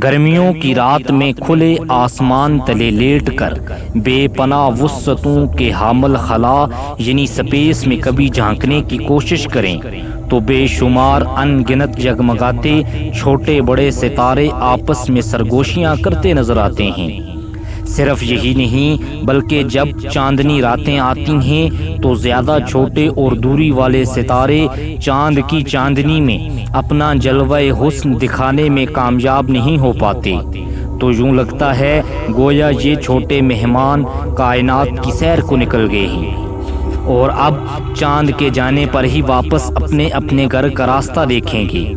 گرمیوں کی رات میں کھلے آسمان تلے لیٹ کر بے پناہ وسعتوں کے حامل خلا یعنی سپیس میں کبھی جھانکنے کی کوشش کریں تو بے شمار ان گنت جگمگاتے چھوٹے بڑے ستارے آپس میں سرگوشیاں کرتے نظر آتے ہیں۔ صرف یہی نہیں بلکہ جب چاندنی راتیں آتی ہیں تو زیادہ چھوٹے اور دوری والے ستارے چاند کی چاندنی میں اپنا جلوہ حسن دکھانے میں کامیاب نہیں ہو پاتے، تو یوں لگتا ہے گویا یہ چھوٹے مہمان کائنات کی سیر کو نکل گئے ہیں اور اب چاند کے جانے پر ہی واپس اپنے اپنے گھر کا راستہ دیکھیں گے۔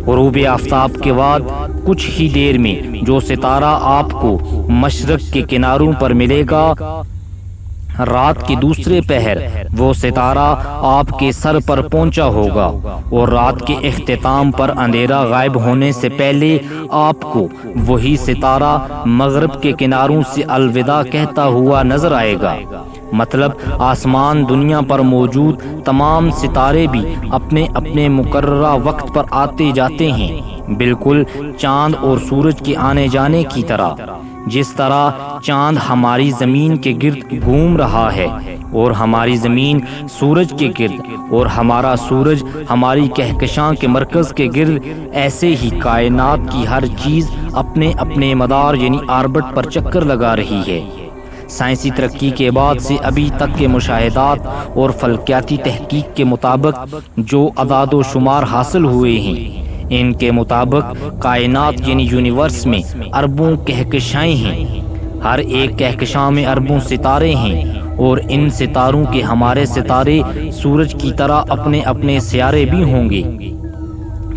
غروب آفتاب کے بعد کچھ ہی دیر میں جو ستارہ آپ کو مشرق کے کناروں پر ملے گا، رات کے دوسرے پہر وہ ستارہ آپ کے سر پر پہنچا ہوگا اور رات کے اختتام پر اندھیرا غائب ہونے سے پہلے آپ کو وہی ستارہ مغرب کے کناروں سے الوداع کہتا ہوا نظر آئے گا۔ مطلب آسمان دنیا پر موجود تمام ستارے بھی اپنے اپنے مقررہ وقت پر آتے جاتے ہیں، بالکل چاند اور سورج کے آنے جانے کی طرح۔ جس طرح چاند ہماری زمین کے گرد گھوم رہا ہے اور ہماری زمین سورج کے گرد اور ہمارا سورج ہماری کہکشاں کے مرکز کے گرد، ایسے ہی کائنات کی ہر چیز اپنے اپنے مدار یعنی آربٹ پر چکر لگا رہی ہے۔ سائنسی ترقی کے بعد سے ابھی تک کے مشاہدات اور فلکیاتی تحقیق کے مطابق جو اعداد و شمار حاصل ہوئے ہیں، ان کے مطابق کائنات یعنی یونیورس میں اربوں کہکشائیں ہیں، ہر ایک کہکشاں میں اربوں ستارے ہیں اور ان ستاروں کے ہمارے ستارے سورج کی طرح اپنے اپنے سیارے بھی ہوں گے۔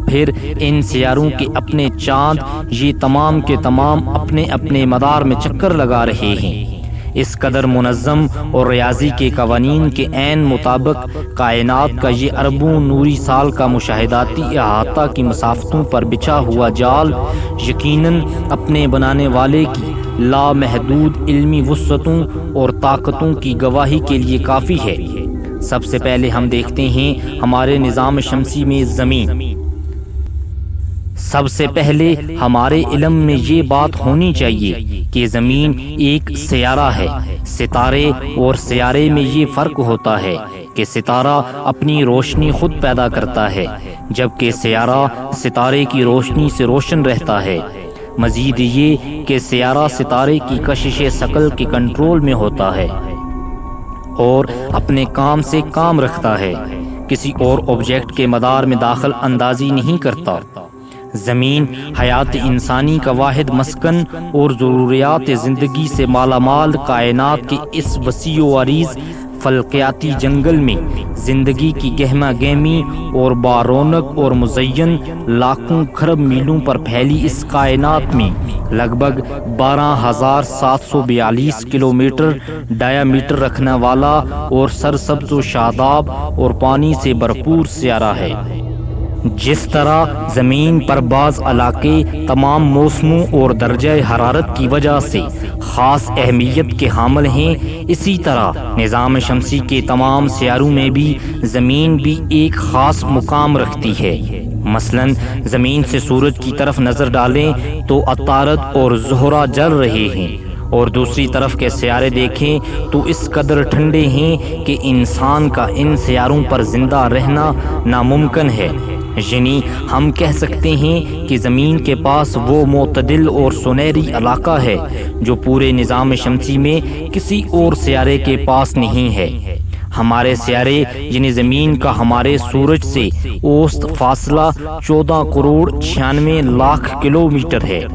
پھر ان سیاروں کے اپنے چاند، یہ تمام کے تمام اپنے اپنے مدار میں چکر لگا رہے ہیں۔ اس قدر منظم اور ریاضی کے قوانین کے عین مطابق کائنات کا یہ اربوں نوری سال کا مشاہداتی احاطہ کی مسافتوں پر بچھا ہوا جال یقیناً اپنے بنانے والے کی لامحدود علمی وسعتوں اور طاقتوں کی گواہی کے لیے کافی ہے۔ سب سے پہلے ہم دیکھتے ہیں ہمارے نظام شمسی میں زمین۔ سب سے پہلے ہمارے علم میں یہ بات ہونی چاہیے کہ زمین ایک سیارہ ہے۔ ستارے اور سیارے میں یہ فرق ہوتا ہے کہ ستارہ اپنی روشنی خود پیدا کرتا ہے جبکہ سیارہ ستارے کی روشنی سے روشن رہتا ہے۔ مزید یہ کہ سیارہ ستارے کی کشش ثقل کے کنٹرول میں ہوتا ہے اور اپنے کام سے کام رکھتا ہے، کسی اور آبجیکٹ کے مدار میں داخل اندازی نہیں کرتا۔ زمین حیات انسانی کا واحد مسکن اور ضروریات زندگی سے مالا مال کائنات کے اس وسیع و عریض فلکیاتی جنگل میں زندگی کی گہما گہمی اور بارونق اور مزین لاکھوں کھرب میلوں پر پھیلی اس کائنات میں لگ بھگ 12,742 کلومیٹر ڈایا میٹر رکھنے والا اور سرسبز و شاداب اور پانی سے بھرپور سیارہ ہے۔ جس طرح زمین پر بعض علاقے تمام موسموں اور درجہ حرارت کی وجہ سے خاص اہمیت کے حامل ہیں، اسی طرح نظام شمسی کے تمام سیاروں میں بھی زمین بھی ایک خاص مقام رکھتی ہے۔ مثلا زمین سے سورج کی طرف نظر ڈالیں تو عطارد اور زہرہ جل رہے ہیں اور دوسری طرف کے سیارے دیکھیں تو اس قدر ٹھنڈے ہیں کہ انسان کا ان سیاروں پر زندہ رہنا ناممکن ہے۔ یعنی ہم کہہ سکتے ہیں کہ زمین کے پاس وہ معتدل اور سنہری علاقہ ہے جو پورے نظام شمسی میں کسی اور سیارے کے پاس نہیں ہے۔ ہمارے سیارے یعنی زمین کا ہمارے سورج سے اوسط فاصلہ 14 کروڑ 96 لاکھ کلومیٹر ہے۔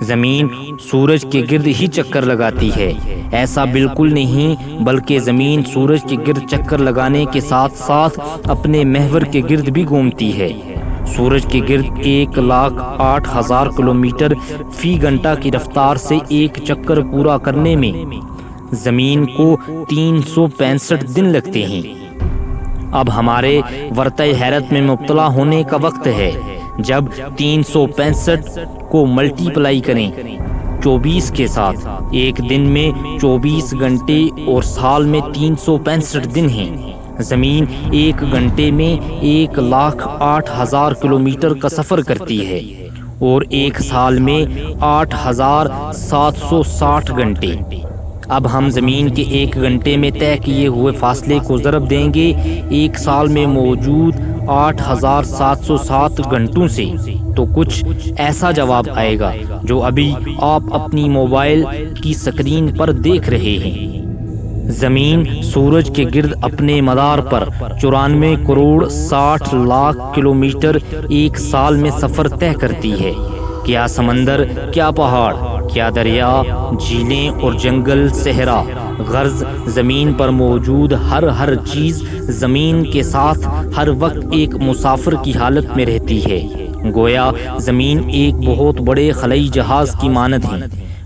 زمین سورج کے گرد ہی چکر لگاتی ہے، ایسا بالکل نہیں بلکہ زمین سورج کے گرد چکر لگانے کے ساتھ ساتھ اپنے محور کے گرد بھی گھومتی ہے۔ سورج کے گرد 1,08,000 کلومیٹر فی گھنٹہ کی رفتار سے ایک چکر پورا کرنے میں زمین کو 365 دن لگتے ہیں۔ اب ہمارے ورطہ حیرت میں مبتلا ہونے کا وقت ہے۔ جب 365 کو ملٹی پلائی کریں 24 کے ساتھ، ایک دن میں 24 گھنٹے اور سال میں 365 دن ہیں۔ زمین ایک گھنٹے میں 1,08,000 کلومیٹر کا سفر کرتی ہے اور ایک سال میں 8760 گھنٹے۔ اب ہم زمین کے ایک گھنٹے میں طے کیے ہوئے فاصلے کو ضرب دیں گے ایک سال میں موجود 8760 گھنٹوں سے، تو کچھ ایسا جواب آئے گا جو ابھی آپ اپنی موبائل کی سکرین پر دیکھ رہے ہیں۔ زمین سورج کے گرد اپنے مدار پر 94 کروڑ 60 لاکھ کلومیٹر ایک سال میں سفر طے کرتی ہے۔ کیا سمندر، کیا پہاڑ، کیا دریا، جھیلیں اور جنگل، صحرا، غرض زمین پر موجود ہر چیز زمین کے ساتھ ہر وقت ایک مسافر کی حالت میں رہتی ہے۔ گویا زمین ایک بہت بڑے خلائی جہاز کی مانند ہے،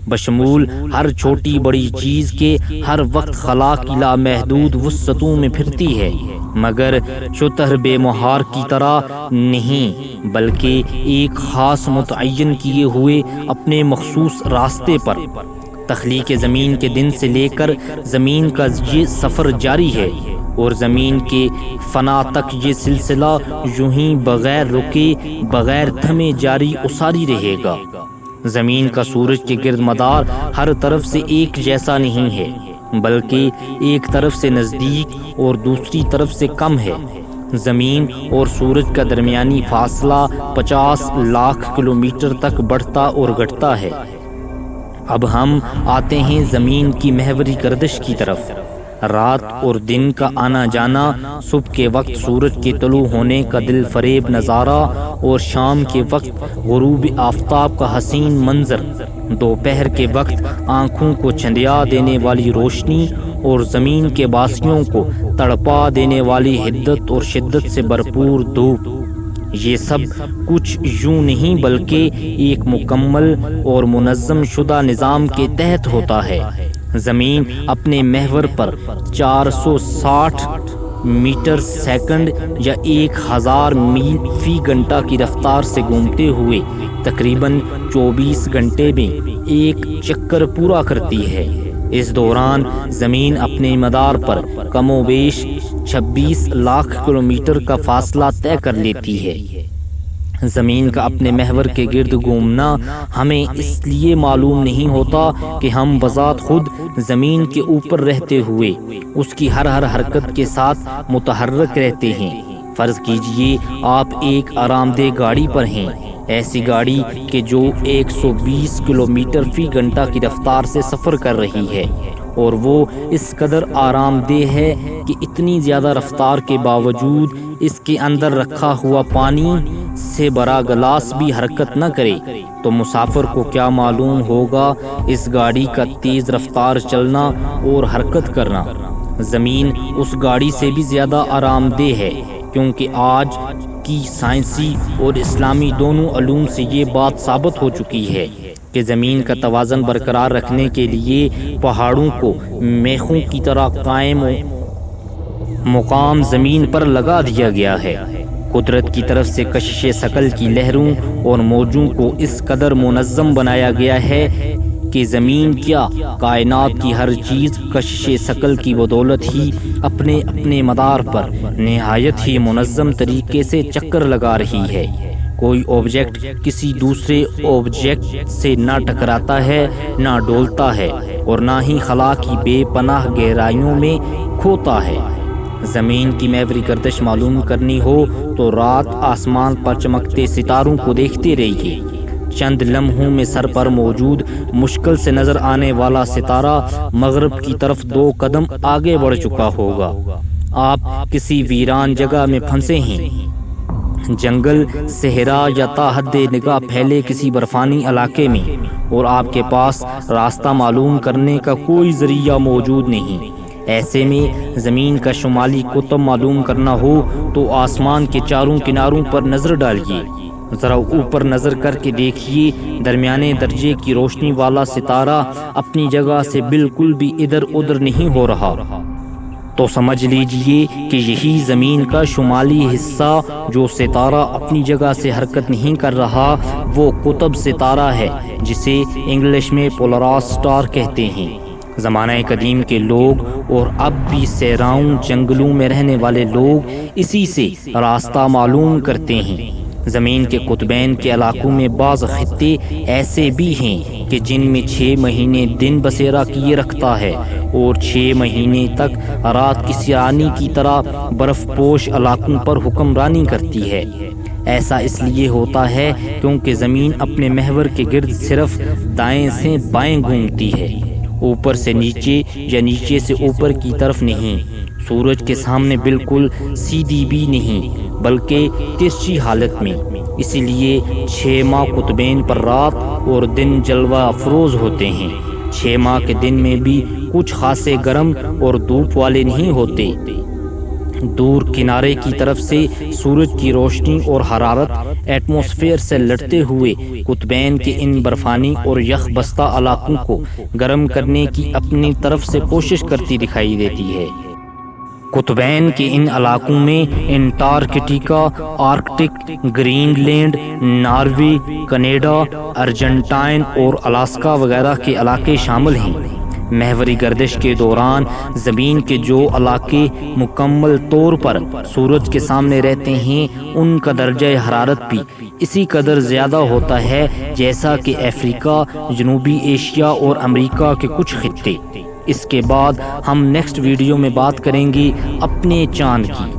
بشمول ہر چھوٹی بڑی چیز کے ہر وقت خلا کی لامحدود وسعتوں میں پھرتی ہے، مگر شتر بے مہار کی طرح نہیں، بلکہ ایک خاص متعین کیے ہوئے اپنے مخصوص راستے پر۔ تخلیق زمین کے دن سے لے کر زمین کا یہ سفر جاری ہے، اور زمین کے فنا تک یہ سلسلہ یوں ہی بغیر رکے، بغیر تھمے جاری اساری رہے گا۔ زمین کا سورج کے گرد مدار ہر طرف سے ایک جیسا نہیں ہے، بلکہ ایک طرف سے نزدیک اور دوسری طرف سے کم ہے۔ زمین اور سورج کا درمیانی فاصلہ 50 لاکھ کلومیٹر تک بڑھتا اور گھٹتا ہے۔ اب ہم آتے ہیں زمین کی محوری گردش کی طرف۔ رات اور دن کا آنا جانا، صبح کے وقت سورج کے طلوع ہونے کا دل فریب نظارہ اور شام کے وقت غروب آفتاب کا حسین منظر، دوپہر کے وقت آنکھوں کو چندیا دینے والی روشنی اور زمین کے باسیوں کو تڑپا دینے والی حدت اور شدت سے بھرپور دھوپ، یہ سب کچھ یوں نہیں بلکہ ایک مکمل اور منظم شدہ نظام کے تحت ہوتا ہے۔ زمین اپنے محور پر 460 میٹر سیکنڈ یا 1000 میل فی گھنٹہ کی رفتار سے گھومتے ہوئے تقریباً 24 گھنٹے میں ایک چکر پورا کرتی ہے۔ اس دوران زمین اپنے مدار پر کم و بیش 26 لاکھ کلومیٹر کا فاصلہ طے کر لیتی ہے۔ زمین کا اپنے محور کے گرد گھومنا ہمیں اس لیے معلوم نہیں ہوتا کہ ہم بذات خود زمین کے اوپر رہتے ہوئے اس کی ہر حرکت کے ساتھ متحرک رہتے ہیں۔ فرض کیجئے آپ ایک آرام دہ گاڑی پر ہیں، ایسی گاڑی کہ جو 120 کلومیٹر فی گھنٹہ کی رفتار سے سفر کر رہی ہے، اور وہ اس قدر آرام دہ ہے کہ اتنی زیادہ رفتار کے باوجود اس کے اندر رکھا ہوا پانی سے بھرا گلاس بھی حرکت نہ کرے، تو مسافر کو کیا معلوم ہوگا اس گاڑی کا تیز رفتار چلنا اور حرکت کرنا۔ زمین اس گاڑی سے بھی زیادہ آرام دہ ہے، کیونکہ آج کی سائنسی اور اسلامی دونوں علوم سے یہ بات ثابت ہو چکی ہے کہ زمین کا توازن برقرار رکھنے کے لیے پہاڑوں کو میخوں کی طرح قائم مقام زمین پر لگا دیا گیا ہے۔ قدرت کی طرف سے کشش ثقل کی لہروں اور موجوں کو اس قدر منظم بنایا گیا ہے کہ زمین کیا کائنات کی ہر چیز کشش ثقل کی بدولت ہی اپنے مدار پر نہایت ہی منظم طریقے سے چکر لگا رہی ہے۔ کوئی آبجیکٹ کسی دوسرے آبجیکٹ سے نہ ٹکراتا ہے، نہ ڈولتا ہے، اور نہ ہی خلا کی بے پناہ گہرائیوں میں کھوتا ہے۔ زمین کی محوری گردش معلوم کرنی ہو تو رات آسمان پر چمکتے ستاروں کو دیکھتے رہیے۔ چند لمحوں میں سر پر موجود مشکل سے نظر آنے والا ستارہ مغرب کی طرف 2 قدم آگے بڑھ چکا ہوگا۔ آپ کسی ویران جگہ میں پھنسے ہیں، جنگل، صحرا یا تا حد نگاہ پھیلے کسی برفانی علاقے میں، اور آپ کے پاس راستہ معلوم کرنے کا کوئی ذریعہ موجود نہیں۔ ایسے میں زمین کا شمالی قطب معلوم کرنا ہو تو آسمان کے چاروں کناروں پر نظر ڈالیے، ذرا اوپر نظر کر کے دیکھیے، درمیانے درجے کی روشنی والا ستارہ اپنی جگہ سے بالکل بھی ادھر ادھر نہیں ہو رہا، تو سمجھ لیجئے کہ یہی زمین کا شمالی حصہ جو ستارہ اپنی جگہ سے حرکت نہیں کر رہا، وہ قطب ستارہ ہے جسے انگلش میں پولراس سٹار کہتے ہیں۔ زمانہ قدیم کے لوگ اور اب بھی صحراؤں جنگلوں میں رہنے والے لوگ اسی سے راستہ معلوم کرتے ہیں۔ زمین کے قطبین کے علاقوں میں بعض خطے ایسے بھی ہیں کہ جن میں 6 مہینے دن بسیرا کیے رکھتا ہے اور 6 مہینے تک رات کسی رانی کی طرح برف پوش علاقوں پر حکمرانی کرتی ہے۔ ایسا اس لیے ہوتا ہے کیونکہ زمین اپنے محور کے گرد صرف دائیں سے بائیں گھومتی ہے، اوپر سے نیچے یا نیچے سے اوپر کی طرف نہیں، سورج کے سامنے بالکل سیدھی بھی نہیں بلکہ ترچھی حالت میں۔ اسی لیے 6 ماہ قطبین پر رات اور دن جلوہ افروز ہوتے ہیں۔ 6 ماہ کے دن میں بھی کچھ خاصے گرم اور دھوپ والے نہیں ہوتے۔ دور کنارے کی طرف سے سورج کی روشنی اور حرارت ایٹماسفیئر سے لڑتے ہوئے قطبین کے ان برفانی اور یخ بستہ علاقوں کو گرم کرنے کی اپنی طرف سے کوشش کرتی دکھائی دیتی ہے۔ قطبین کے ان علاقوں میں Antarctica, Arctic, Greenland, Norway, Canada, Argentine اور الاسکا وغیرہ کے علاقے شامل ہیں۔ محوری گردش کے دوران زمین کے جو علاقے مکمل طور پر سورج کے سامنے رہتے ہیں ان کا درجہ حرارت بھی اسی قدر زیادہ ہوتا ہے جیسا کہ افریقہ، جنوبی ایشیا اور امریکہ کے کچھ خطے۔ اس کے بعد ہم نیکسٹ ویڈیو میں بات کریں گے اپنے چاند کی۔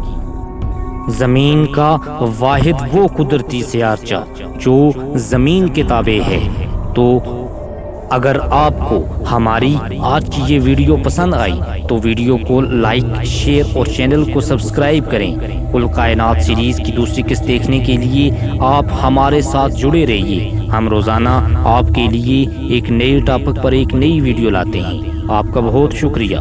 زمین کا واحد وہ قدرتی سیارچہ جو زمین کے تابع ہے۔ تو اگر آپ کو ہماری آج کی یہ ویڈیو پسند آئی تو ویڈیو کو لائک، شیئر اور چینل کو سبسکرائب کریں۔ کل کائنات سیریز کی دوسری قسط دیکھنے کے لیے آپ ہمارے ساتھ جڑے رہیے۔ ہم روزانہ آپ کے لیے ایک نئے ٹاپک پر ایک نئی ویڈیو لاتے ہیں۔ آپ کا بہت شکریہ۔